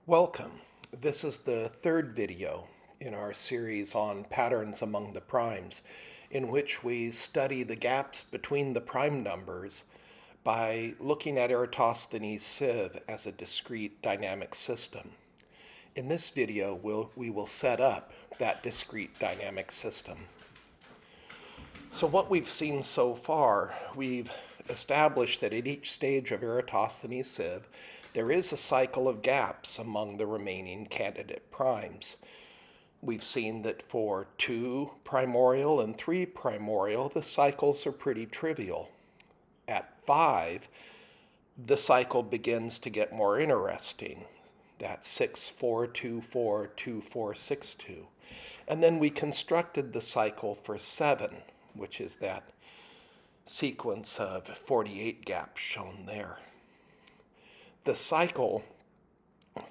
Welcome. This is the third video in our series on patterns among the primes, in which we study the gaps between the prime numbers by looking at Eratosthenes' sieve as a discrete dynamic system. In this video, we will set up that discrete dynamic system. So what we've seen so far, we've established that at each stage of Eratosthenes' sieve, there is a cycle of gaps among the remaining candidate primes. We've seen that for 2 primorial and 3 primorial, the cycles are pretty trivial. At 5, the cycle begins to get more interesting. That's 6, 4, 2, 4, 2, 4, 6, 2. And then we constructed the cycle for 7, which is that sequence of 48 gaps shown there. The cycle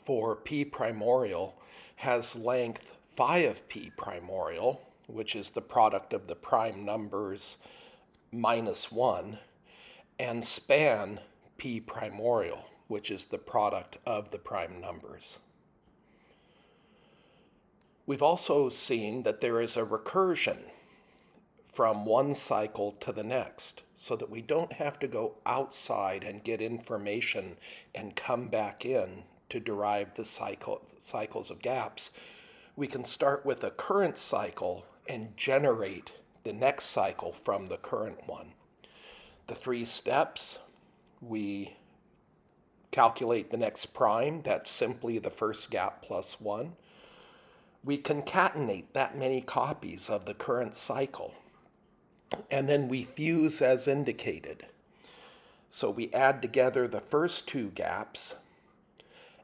for p primorial has length phi of p primorial, which is the product of the prime numbers minus 1, and span p primorial, which is the product of the prime numbers. We've also seen that there is a recursion from one cycle to the next, so that we don't have to go outside and get information and come back in to derive the cycles of gaps. We can start with a current cycle and generate the next cycle from the current one. The 3 steps, we calculate the next prime, that's simply the first gap plus 1. We concatenate that many copies of the current cycle, and then we fuse as indicated. So we add together the first 2 gaps,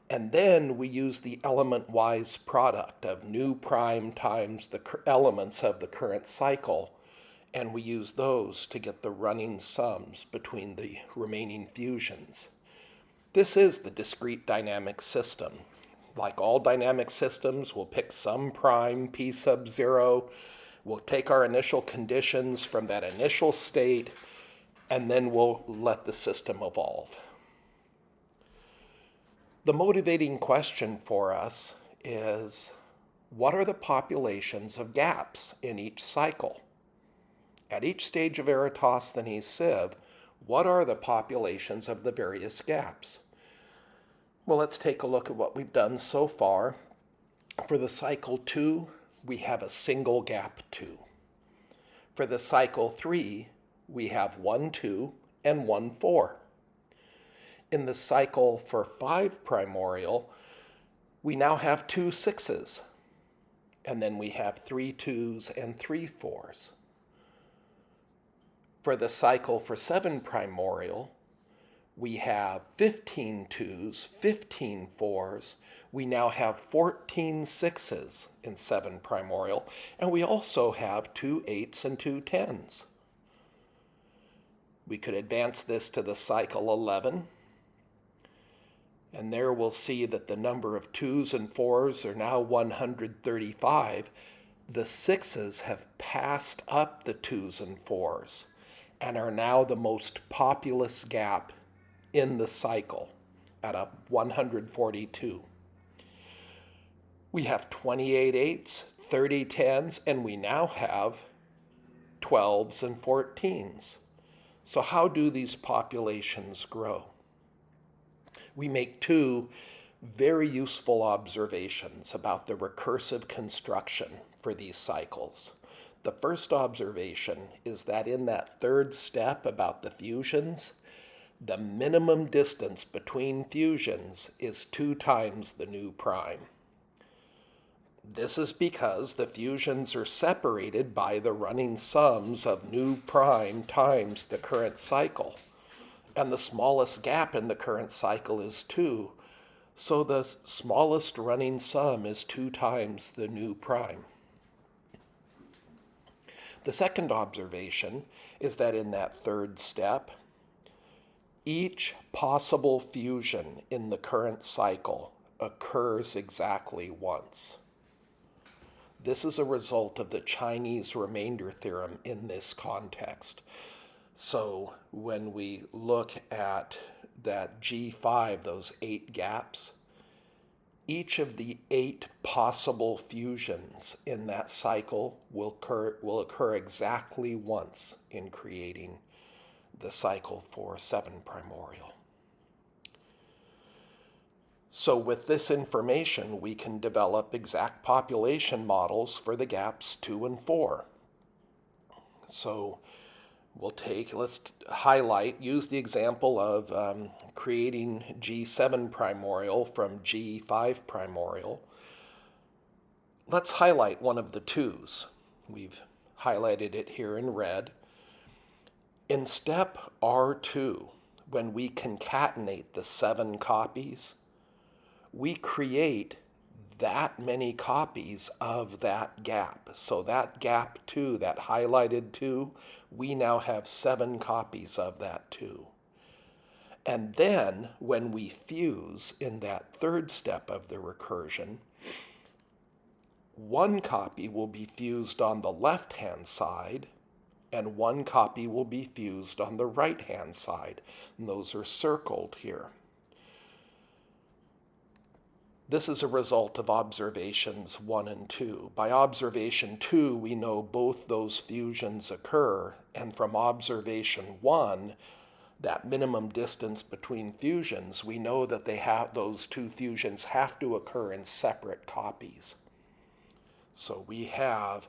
and then we use the element-wise product of new prime times the elements of the current cycle, and we use those to get the running sums between the remaining fusions. This is the discrete dynamic system. Like all dynamic systems, we'll pick some prime, p sub 0, we'll take our initial conditions from that initial state, and then we'll let the system evolve. The motivating question for us is, what are the populations of gaps in each cycle? At each stage of Eratosthenes' sieve, what are the populations of the various gaps? Well, let's take a look at what we've done so far. For the cycle 2, we have a single gap 2. For the cycle 3, we have 1, 2, and 1, 4. In the cycle for 5 primorial, we now have 2 6s, and then we have 3 2s and 3 4s. For the cycle for 7 primorial, we have 15 2s, 15 4s. We now have 14 6s in 7 primorial, and we also have 2 8s and 2 10s. We could advance this to the cycle 11, and there we'll see that the number of 2s and 4s are now 135. The 6s have passed up the 2s and 4s and are now the most populous gap in the cycle at a 142. We have 28 8s, 30 10s, and we now have 12s and 14s. So how do these populations grow? We make 2 very useful observations about the recursive construction for these cycles. The first observation is that in that third step about the fusions, the minimum distance between fusions is 2 times the new prime. This is because the fusions are separated by the running sums of new prime times the current cycle, and the smallest gap in the current cycle is 2, so the smallest running sum is 2 times the new prime. The second observation is that in that third step, each possible fusion in the current cycle occurs exactly once. This is a result of the Chinese remainder theorem in this context. So when we look at that G5, those 8 gaps, each of the 8 possible fusions in that cycle will occur exactly once in creating the cycle for 7 primordial. So with this information, we can develop exact population models for the gaps 2 and 4. So let's highlight, use the example of creating G7 primordial from G5 primordial. Let's highlight one of the 2's. We've highlighted it here in red. In step R2, when we concatenate the 7 copies, we create that many copies of that gap. So that gap 2, that highlighted 2, we now have 7 copies of that 2. And then when we fuse in that 3rd step of the recursion, 1 copy will be fused on the left-hand side, and 1 copy will be fused on the right-hand side. And those are circled here. This is a result of observations 1 and 2. By observation 2, we know both those fusions occur, and from observation 1, that minimum distance between fusions, we know that those 2 fusions have to occur in separate copies. So we have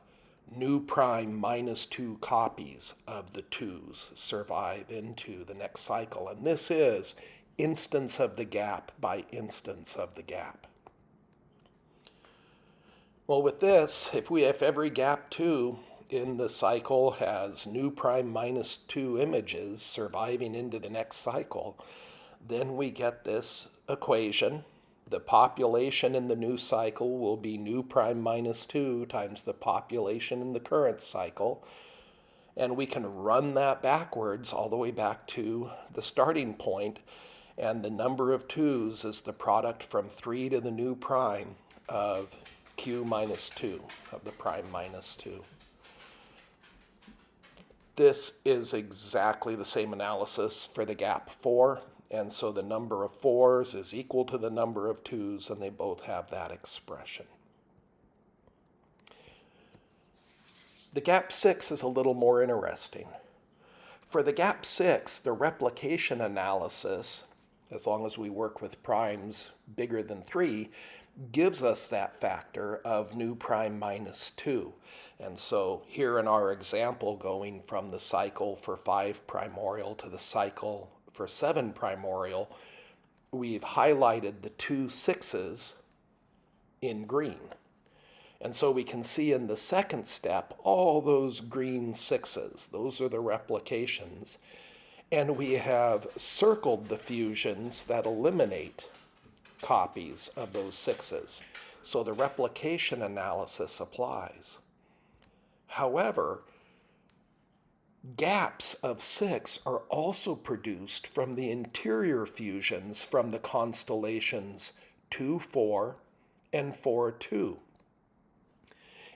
nu prime minus 2 copies of the 2's survive into the next cycle. And this is instance of the gap by instance of the gap. Well, with this, if every gap 2 in the cycle has nu prime minus 2 images surviving into the next cycle, then we get this equation. The population in the new cycle will be nu prime minus 2 times the population in the current cycle. And we can run that backwards all the way back to the starting point. And the number of 2's is the product from 3 to the nu prime of q minus 2, of the prime minus 2. This is exactly the same analysis for the gap 4. And so the number of 4's is equal to the number of 2's, and they both have that expression. The gap 6 is a little more interesting. For the gap 6, the replication analysis, as long as we work with primes bigger than 3, gives us that factor of nu prime minus 2. And so here in our example, going from the cycle for 5 primordial to the cycle for 7 primordial, we've highlighted the 2 6's in green. And so we can see in the second step all those green 6's. Those are the replications. And we have circled the fusions that eliminate copies of those 6's. So the replication analysis applies. However, gaps of 6 are also produced from the interior fusions from the constellations 2-4 and 4-2.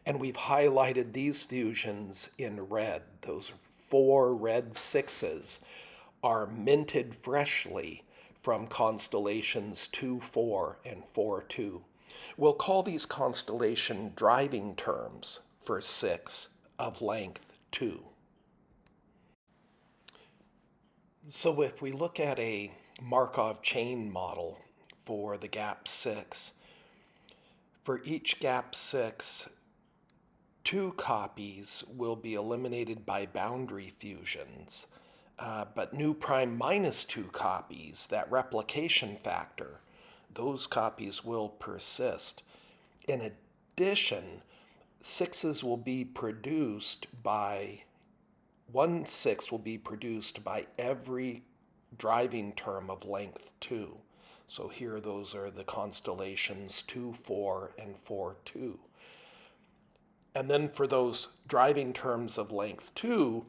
And we've highlighted these fusions in red. Those 4 red 6's are minted freshly from constellations 2-4 and 4-2. We'll call these constellation driving terms for 6 of length 2. So if we look at a Markov chain model for the gap 6, for each gap 6, 2 copies will be eliminated by boundary fusions. But nu prime minus 2 copies, that replication factor, those copies will persist. In addition, 6's will be produced by, 1 6 will be produced by every driving term of length 2. So here those are the constellations 2-4 and 4-2. And then for those driving terms of length 2,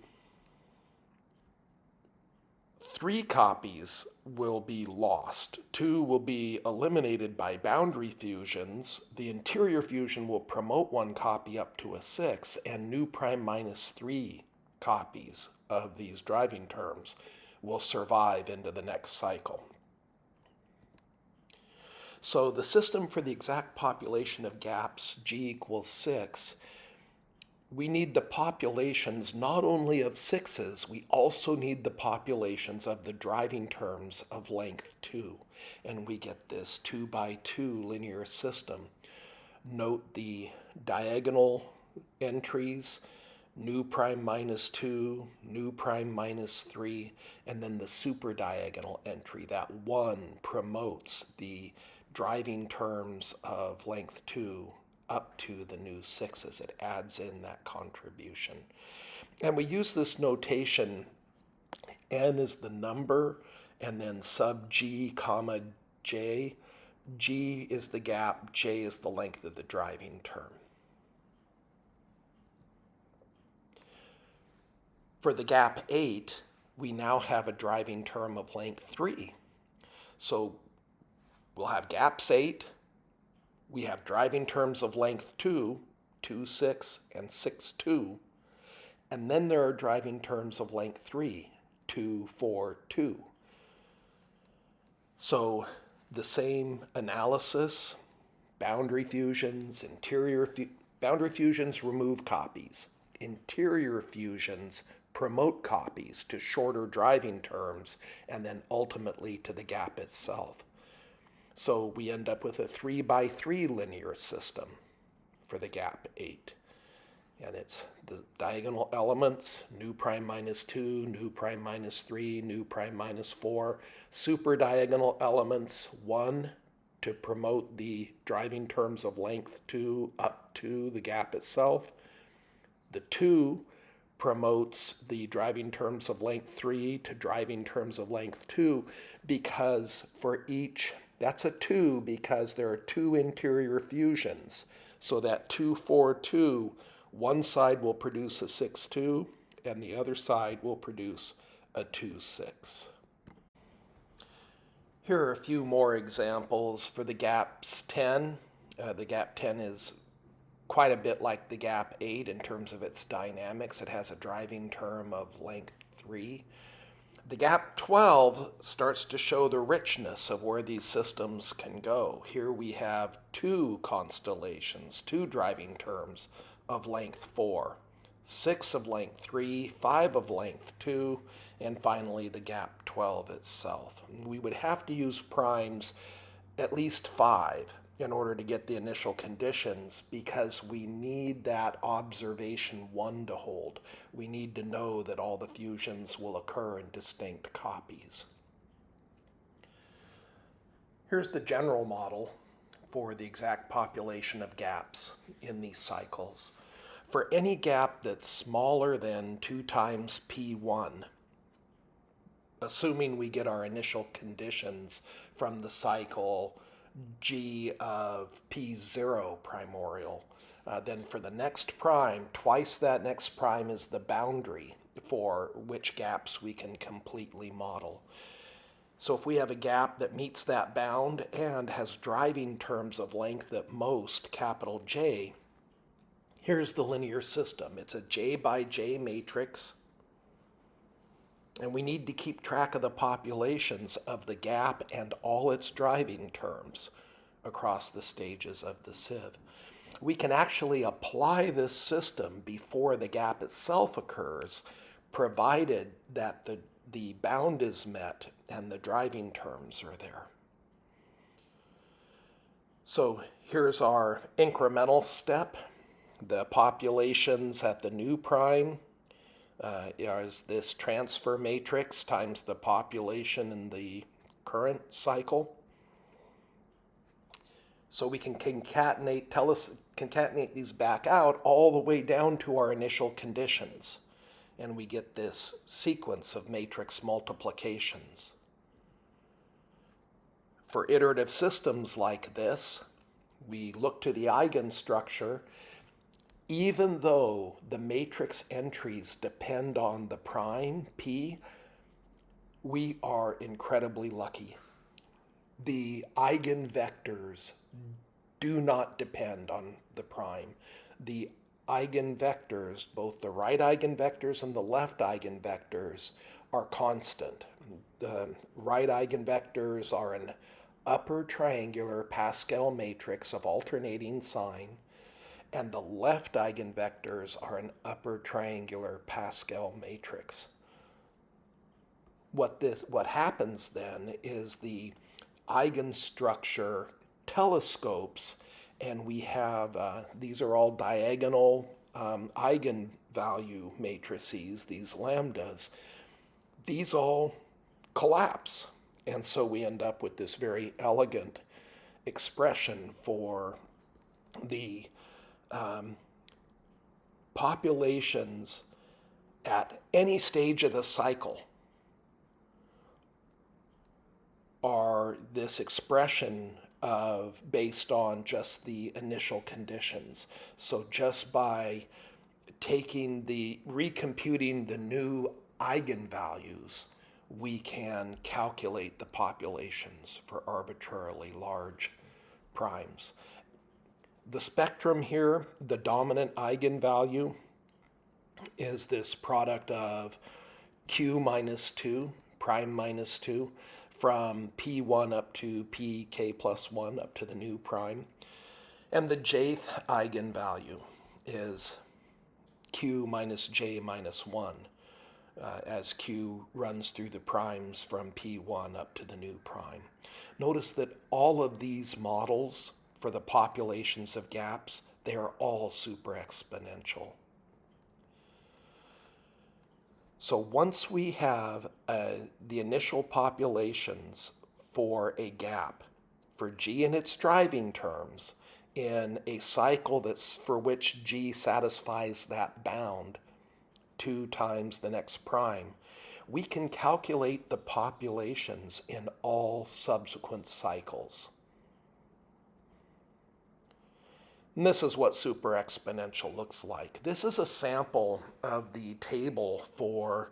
3 copies will be lost. 2 will be eliminated by boundary fusions. The interior fusion will promote 1 copy up to a 6, and nu prime minus 3 copies of these driving terms will survive into the next cycle. So the system for the exact population of gaps, G equals 6, we need the populations not only of sixes, we also need the populations of the driving terms of length 2. And we get this 2 by 2 linear system. Note the diagonal entries, nu prime minus 2, nu prime minus 3, and then the super diagonal entry. That 1 promotes the driving terms of length 2 up to the new 6s. It adds in that contribution. And we use this notation, n is the number, and then sub g comma j. G is the gap, j is the length of the driving term. For the gap 8, we now have a driving term of length 3. So we'll have gaps 8, we have driving terms of length 2, 2, 6, and 6, 2. And then there are driving terms of length 3, 2, 4, 2. So the same analysis, boundary fusions, boundary fusions remove copies. Interior fusions promote copies to shorter driving terms and then ultimately to the gap itself. So we end up with a 3 by 3 linear system for the gap 8. And it's the diagonal elements, nu prime minus 2, nu prime minus 3, nu prime minus 4. Super diagonal elements, 1 to promote the driving terms of length 2 up to the gap itself. The 2 promotes the driving terms of length 3 to driving terms of length 2 because for each, that's a 2 because there are 2 interior fusions. So that 2, 4, 2, one side will produce a 6, 2, and the other side will produce a 2, 6. Here are a few more examples for the gaps 10. The gap 10 is quite a bit like the gap 8 in terms of its dynamics. It has a driving term of length 3. The gap 12 starts to show the richness of where these systems can go. Here we have 2 constellations, 2 driving terms of length 4, 6 of length 3, 5 of length 2, and finally the gap 12 itself. We would have to use primes at least 5 in order to get the initial conditions because we need that observation 1 to hold. We need to know that all the fusions will occur in distinct copies. Here's the general model for the exact population of gaps in these cycles. For any gap that's smaller than 2 times P1, assuming we get our initial conditions from the cycle G of P0 primorial, then for the next prime, twice that next prime is the boundary for which gaps we can completely model. So if we have a gap that meets that bound and has driving terms of length at most capital J, here's the linear system. It's a J by J matrix. And we need to keep track of the populations of the gap and all its driving terms across the stages of the sieve. We can actually apply this system before the gap itself occurs, provided that the bound is met and the driving terms are there. So here's our incremental step. The populations at the new prime is this transfer matrix times the population in the current cycle. So we can concatenate these back out all the way down to our initial conditions. And we get this sequence of matrix multiplications. For iterative systems like this, we look to the eigenstructure. Even though the matrix entries depend on the prime, P, we are incredibly lucky. The eigenvectors do not depend on the prime. The eigenvectors, both the right eigenvectors and the left eigenvectors, are constant. The right eigenvectors are an upper triangular Pascal matrix of alternating sign, and the left eigenvectors are an upper triangular Pascal matrix. What happens then is the eigenstructure telescopes, and we have these are all diagonal eigenvalue matrices, these lambdas. These all collapse, and so we end up with this very elegant expression for the populations at any stage of the cycle are this expression of based on just the initial conditions. So just by recomputing the new eigenvalues, we can calculate the populations for arbitrarily large primes. The spectrum here, the dominant eigenvalue, is this product of q minus 2, prime minus 2, from p1 up to pk plus 1 up to the new prime. And the jth eigenvalue is q minus j minus 1, as q runs through the primes from p1 up to the new prime. Notice that all of these models for the populations of gaps, they are all super exponential. So once we have the initial populations for a gap, for G in its driving terms, in a cycle for which G satisfies that bound 2 times the next prime, we can calculate the populations in all subsequent cycles. And this is what super exponential looks like. This is a sample of the table for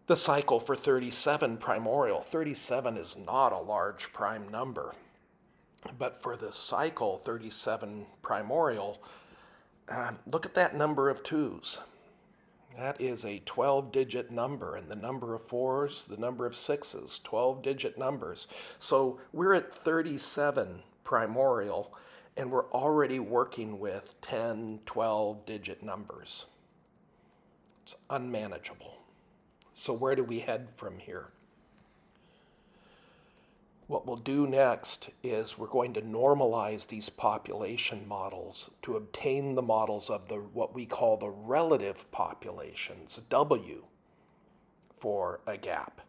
the cycle for 37 primorial. 37 is not a large prime number, but for the cycle 37 primorial, look at that number of 2's. That is a 12-digit number, and the number of 4's, the number of 6's, 12-digit numbers. So we're at 37 primorial, and we're already working with 10, 12-digit numbers. It's unmanageable. So where do we head from here? What we'll do next is we're going to normalize these population models to obtain the models of what we call the relative populations, W, for a gap.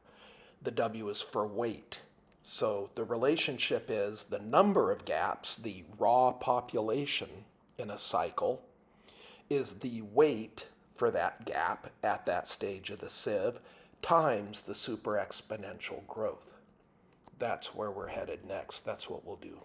The W is for weight. So the relationship is the number of gaps, the raw population in a cycle, is the weight for that gap at that stage of the sieve times the super exponential growth. That's where we're headed next. That's what we'll do.